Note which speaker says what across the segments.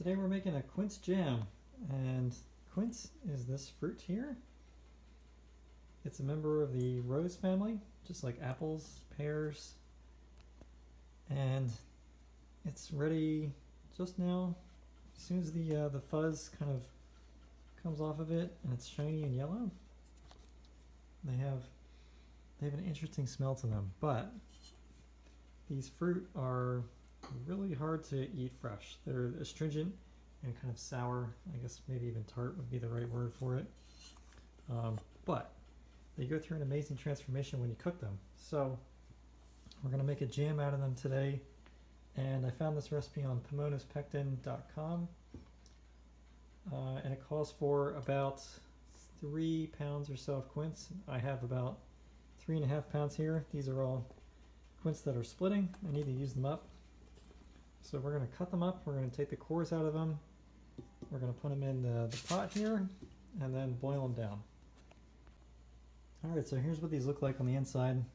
Speaker 1: Today we're making a quince jam, and quince is this fruit here. It's a member of the rose family, just like apples, pears, and it's ready just now. As soon as the fuzz kind of comes off of it and it's shiny and yellow, they have an interesting smell to them, but these fruit are really hard to eat fresh. They're astringent and kind of sour. I guess maybe even tart would be the right word for it. But they go through an amazing transformation when you cook them. So we're going to make a jam out of them today. And I found this recipe on pomonaspectin.com. And it calls for about 3 pounds or so of quince. I have about 3.5 pounds here. These are all quince that are splitting. I need to use them up. So we're going to cut them up. We're going to take the cores out of them. We're going to put them in the pot here and then boil them down. Alright, so here's what these look like on the inside.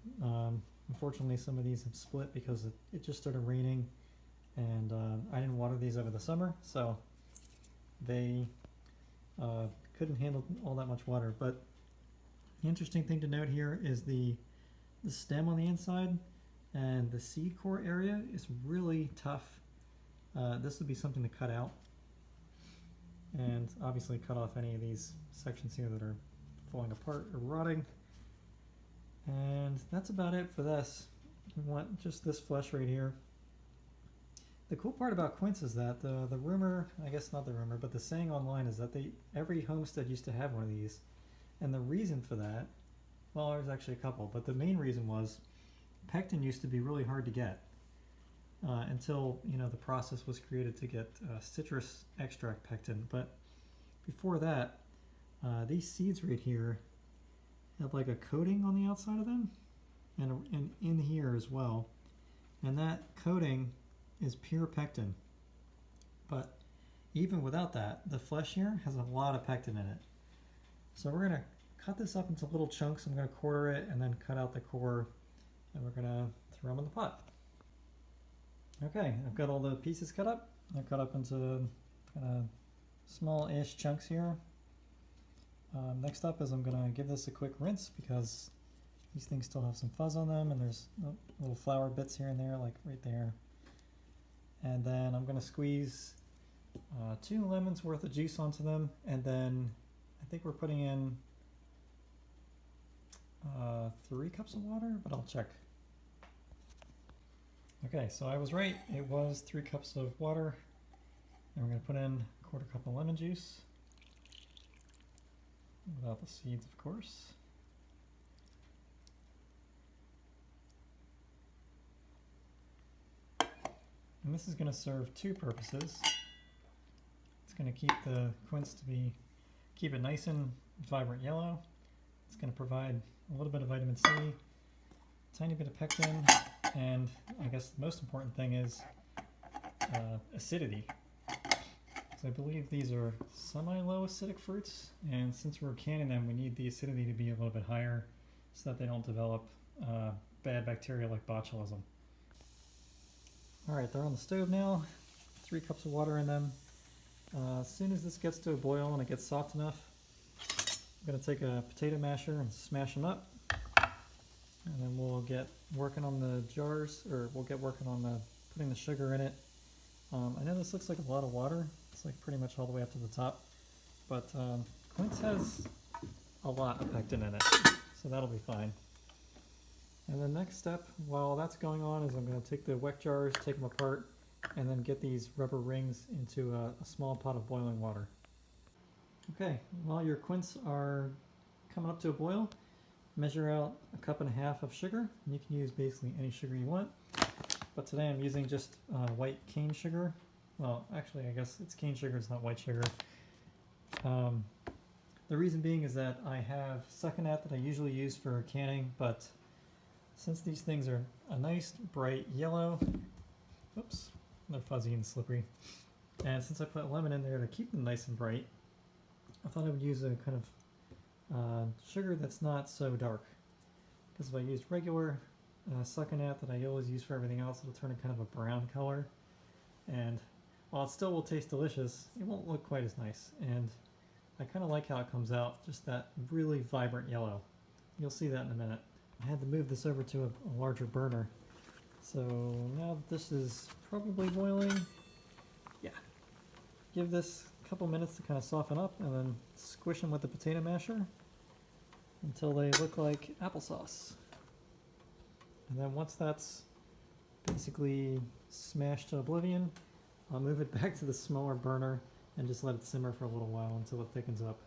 Speaker 1: Unfortunately, some of these have split because it just started raining, and I didn't water these over the summer, so they couldn't handle all that much water. But the interesting thing to note here is the stem on the inside, and the seed core area is really tough. This would be something to cut out, and obviously cut off any of these sections here that are falling apart or rotting. And that's about it for this. We want just this flesh right here. The cool part about quince is that the rumor, I guess not the rumor, but the saying online is that every homestead used to have one of these. And the reason for that, well, there's actually a couple, but the main reason was pectin used to be really hard to get until the process was created to get citrus extract pectin. But before that, these seeds right here have like a coating on the outside of them, and in here as well, and that coating is pure pectin. But even without that, the flesh here has a lot of pectin in it. So we're going to cut this up into little chunks. I'm going to quarter it and then cut out the core, and we're going to throw them in the pot. Okay, I've got all the pieces cut up. They're cut up into kind of small-ish chunks here. Next up is I'm going to give this a quick rinse because these things still have some fuzz on them, and there's little flour bits here and there, like right there. And then I'm going to squeeze 2 lemons worth of juice onto them, and then I think we're putting in 3 cups of water, but I'll check. Okay, so I was right. It was 3 cups of water, and we're going to put in 1/4 cup of lemon juice. Without the seeds, of course. And this is going to serve 2 purposes. It's going to keep the quince keep it nice and vibrant yellow. It's going to provide a little bit of vitamin C, a tiny bit of pectin, and I guess the most important thing is acidity. I believe these are semi-low acidic fruits, and since we're canning them, we need the acidity to be a little bit higher so that they don't develop bad bacteria like botulism. Alright, they're on the stove now. 3 cups of water in them. As soon as this gets to a boil and it gets soft enough, I'm going to take a potato masher and smash them up. And then we'll get working on the jars, or we'll get working on putting the sugar in it. I know this looks like a lot of water. It's like pretty much all the way up to the top, but quince has a lot of pectin in it, so that'll be fine. And the next step, while that's going on, is I'm going to take the wet jars, take them apart, and then get these rubber rings into a small pot of boiling water. Okay, while your quince are coming up to a boil, measure out 1.5 cups of sugar. You can use basically any sugar you want, but today I'm using just white cane sugar. Well, actually, I guess it's cane sugar, it's not white sugar. The reason being is that I have succonac that I usually use for canning, but since these things are a nice bright yellow, oops, they're fuzzy and slippery, and since I put lemon in there to keep them nice and bright, I thought I would use a kind of sugar that's not so dark. Because if I used regular succonac that I always use for everything else, it'll turn a kind of a brown color. And while it still will taste delicious, it won't look quite as nice. And I kind of like how it comes out, just that really vibrant yellow. You'll see that in a minute. I had to move this over to a larger burner. So now that this is probably boiling, yeah, give this a couple minutes to kind of soften up and then squish them with the potato masher until they look like applesauce. And then once that's basically smashed to oblivion, I'll move it back to the smaller burner and just let it simmer for a little while until it thickens up.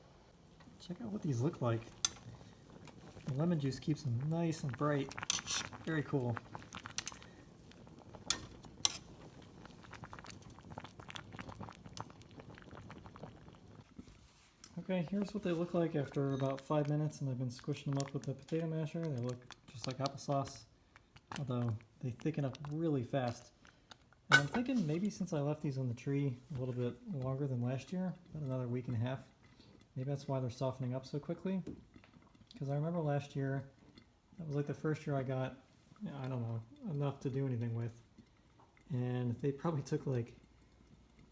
Speaker 1: Check out what these look like. The lemon juice keeps them nice and bright. Very cool. Okay, here's what they look like after about 5 minutes, and I've been squishing them up with the potato masher. They look just like applesauce, although they thicken up really fast. And I'm thinking maybe since I left these on the tree a little bit longer than last year, about another week and a half, maybe that's why they're softening up so quickly. Because I remember last year, that was like the first year I got, I don't know, enough to do anything with. And they probably took like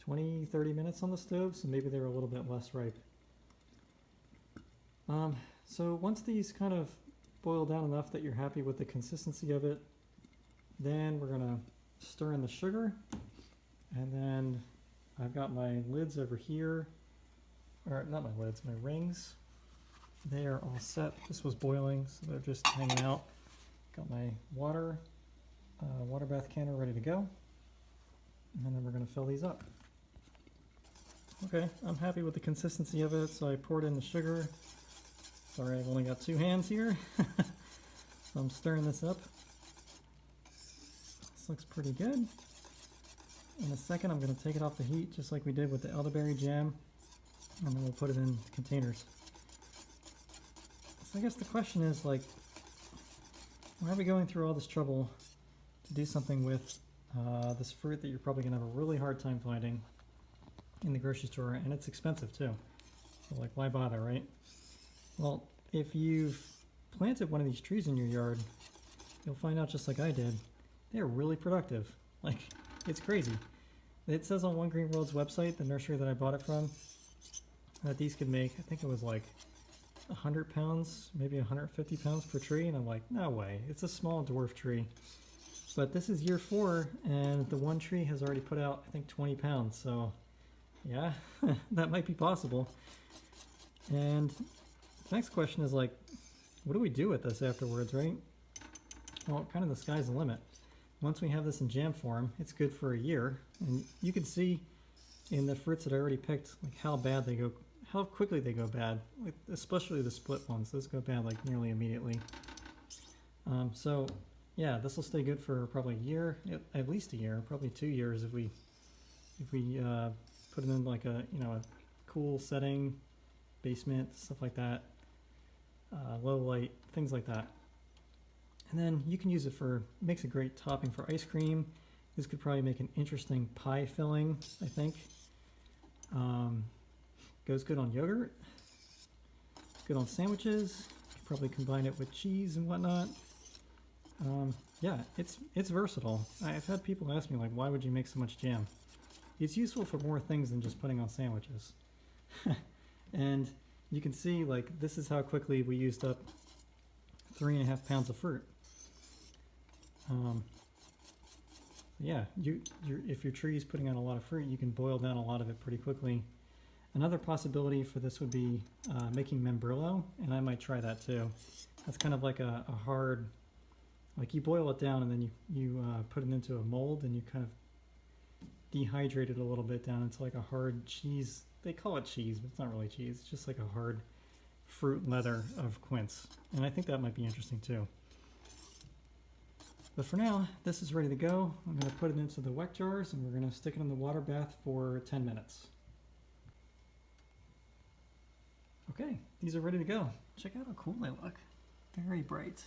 Speaker 1: 20-30 minutes on the stove, so maybe they were a little bit less ripe. So once these kind of boil down enough that you're happy with the consistency of it, then we're gonna stir in the sugar, and then I've got my lids over here, or not my lids, my rings. They are all set. This was boiling, so they're just hanging out. Got my water bath canner ready to go, and then we're gonna fill these up. Okay, I'm happy with the consistency of it, so I poured in the sugar. Sorry, I've only got 2 hands here, so I'm stirring this up. This looks pretty good. In a second, I'm going to take it off the heat, just like we did with the elderberry jam, and then we'll put it in containers. So I guess the question is, like, why are we going through all this trouble to do something with this fruit that you're probably going to have a really hard time finding in the grocery store, and it's expensive too. So, like, why bother, right? Well, if you've planted one of these trees in your yard, you'll find out, just like I did, they're really productive. Like, it's crazy. It says on One Green World's website, the nursery that I bought it from, that these could make, I think it was like 100 pounds, maybe 150 pounds per tree. And I'm like, no way, it's a small dwarf tree. But this is year 4, and the one tree has already put out, I think, 20 pounds. So, yeah, that might be possible. And the next question is, like, what do we do with this afterwards, right? Well, kind of the sky's the limit. Once we have this in jam form, it's good for a year. And you can see in the fruits that I already picked, like, how bad they go, how quickly they go bad. Like, especially the split ones. Those go bad like nearly immediately. So yeah, this will stay good for probably a year, at least a year, probably 2 years if we put it in like a a cool setting, basement, stuff like that, low light, things like that. And then you can use it for, makes a great topping for ice cream. This could probably make an interesting pie filling, I think. Goes good on yogurt. Good on sandwiches. Could probably combine it with cheese and whatnot. Yeah, it's versatile. I've had people ask me, like, why would you make so much jam? It's useful for more things than just putting on sandwiches. And you can see, like, this is how quickly we used up 3.5 pounds of fruit. Yeah, if your tree is putting out a lot of fruit, you can boil down a lot of it pretty quickly. Another possibility for this would be making membrillo, and I might try that too. That's kind of like a hard, like, you boil it down and then you put it into a mold and you kind of dehydrate it a little bit down into like a hard cheese. They call it cheese, but it's not really cheese. It's just like a hard fruit leather of quince. And I think that might be interesting too. But for now, this is ready to go. I'm going to put it into the weck jars and we're going to stick it in the water bath for 10 minutes. Okay, these are ready to go. Check out how cool they look. Very bright.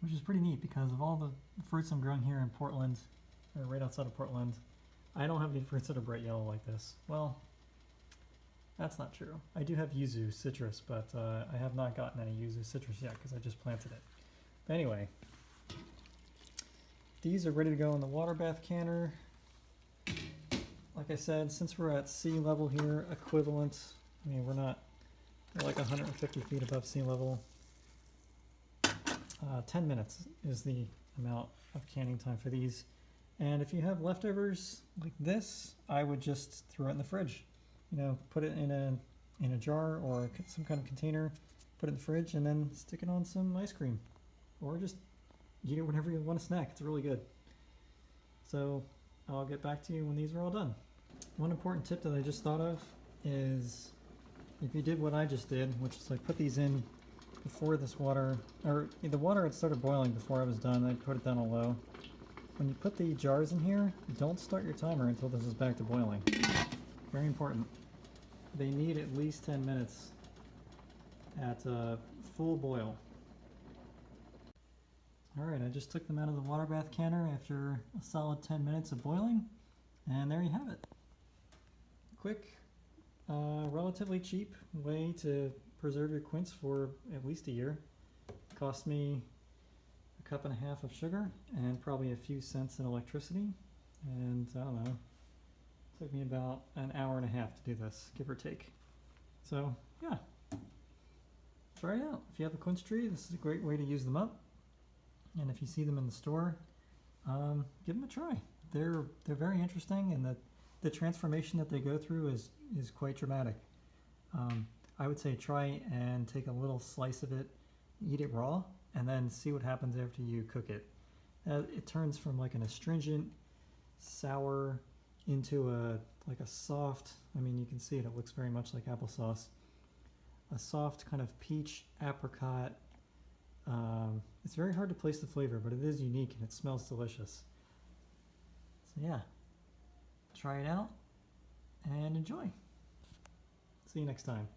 Speaker 1: Which is pretty neat because of all the fruits I'm growing here in Portland, or right outside of Portland, I don't have any fruits that are bright yellow like this. Well, that's not true. I do have yuzu citrus, but I have not gotten any yuzu citrus yet because I just planted it. But anyway, these are ready to go in the water bath canner. like I said, since we're at sea level here, equivalent, I mean, we're like 150 feet above sea level. 10 minutes is the amount of canning time for these. And if you have leftovers like this, I would just throw it in the fridge. You know, put it in a jar or some kind of container, put it in the fridge, and then stick it on some ice cream. Or just eat it whenever you want a snack. It's really good. So I'll get back to you when these are all done. One important tip that I just thought of is if you did what I just did, which is like put these in before this water, or the water had started boiling before I was done, I'd put it down on low. When you put the jars in here, don't start your timer until this is back to boiling. Very important. They need at least 10 minutes at full boil. Alright, I just took them out of the water bath canner after a solid 10 minutes of boiling, and there you have it. Quick, relatively cheap way to preserve your quince for at least a year. Cost me a cup and a half of sugar and probably a few cents in electricity, and I don't know, it took me about an hour and a half to do this, give or take. So yeah, try it out. If you have a quince tree, this is a great way to use them up. And if you see them in the store, give them a try. They're very interesting, and the transformation that they go through is quite dramatic. I would say try and take a little slice of it, eat it raw, and then see what happens after you cook it. It turns from like an astringent, sour into a soft, I mean, you can see it looks very much like applesauce. A soft kind of peach apricot. It's very hard to place the flavor, but it is unique and it smells delicious. So yeah, try it out and enjoy. See you next time.